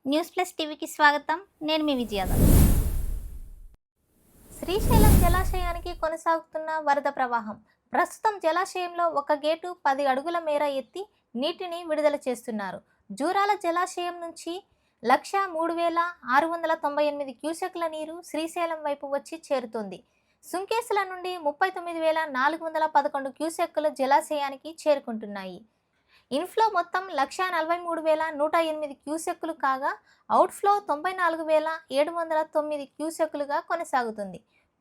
News plus టీవీకి స్వాగతం. నేను మీ విజయాద. శ్రీశైలం జలాశయానికి కొనసాగుతున్న వరద ప్రవాహం. ప్రస్తుతం జలాశయంలో ఒక గేటు 10 అడుగుల మేర ఎత్తి నీటిని విడుదల చేస్తున్నారు. జూరాల జలాశయం నుంచి 1,03,698 క్యూసెక్ల నీరు శ్రీశైలం వైపు వచ్చి చేరుతోంది. సుంకేసుల నుండి 39,411 క్యూసెక్కులు జలాశయానికి చేరుకుంటున్నాయి. ఇన్ఫ్లో మొత్తం 1,43,108 క్యూసెక్కులు కాగా అవుట్ఫ్లో 94,709 క్యూసెక్కులుగా కొనసాగుతుంది.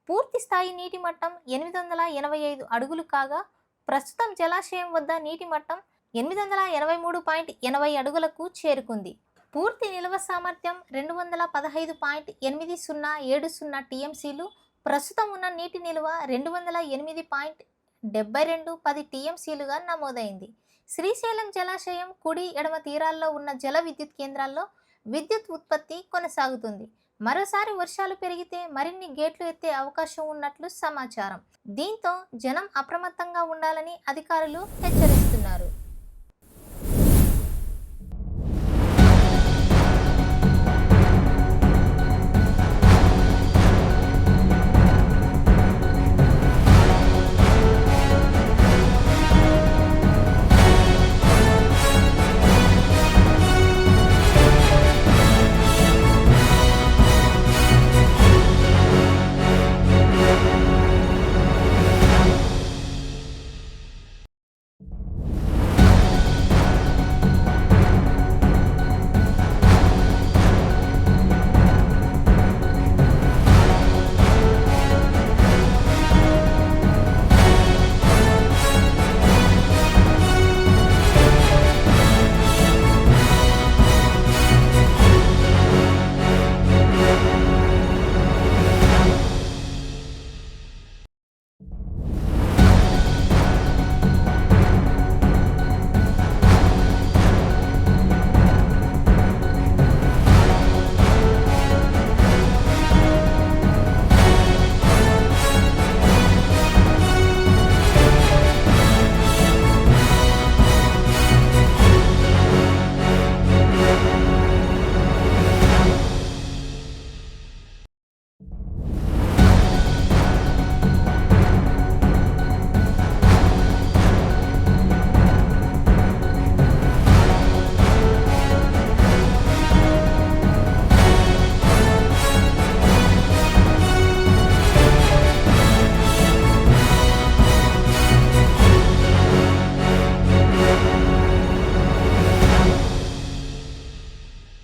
పూర్తి స్థాయి నీటి మట్టం 885 అడుగులు కాగా ప్రస్తుతం జలాశయం వద్ద నీటి మట్టం 883.80 అడుగులకు చేరుకుంది. పూర్తి నిల్వ సామర్థ్యం 215.8070 టీఎంసీలు. ప్రస్తుతం ఉన్న నీటి నిల్వ 208.7210 టీఎంసీలుగా నమోదైంది. శ్రీశైలం జలాశయం కుడి ఎడమ తీరాల్లో ఉన్న జల విద్యుత్ కేంద్రాల్లో విద్యుత్ ఉత్పత్తి కొనసాగుతుంది. మరోసారి వర్షాలు పెరిగితే మరిన్ని గేట్లు ఎత్తే అవకాశం ఉన్నట్లు సమాచారం. దీంతో జనం అప్రమత్తంగా ఉండాలని అధికారులు హెచ్చరిస్తున్నారు.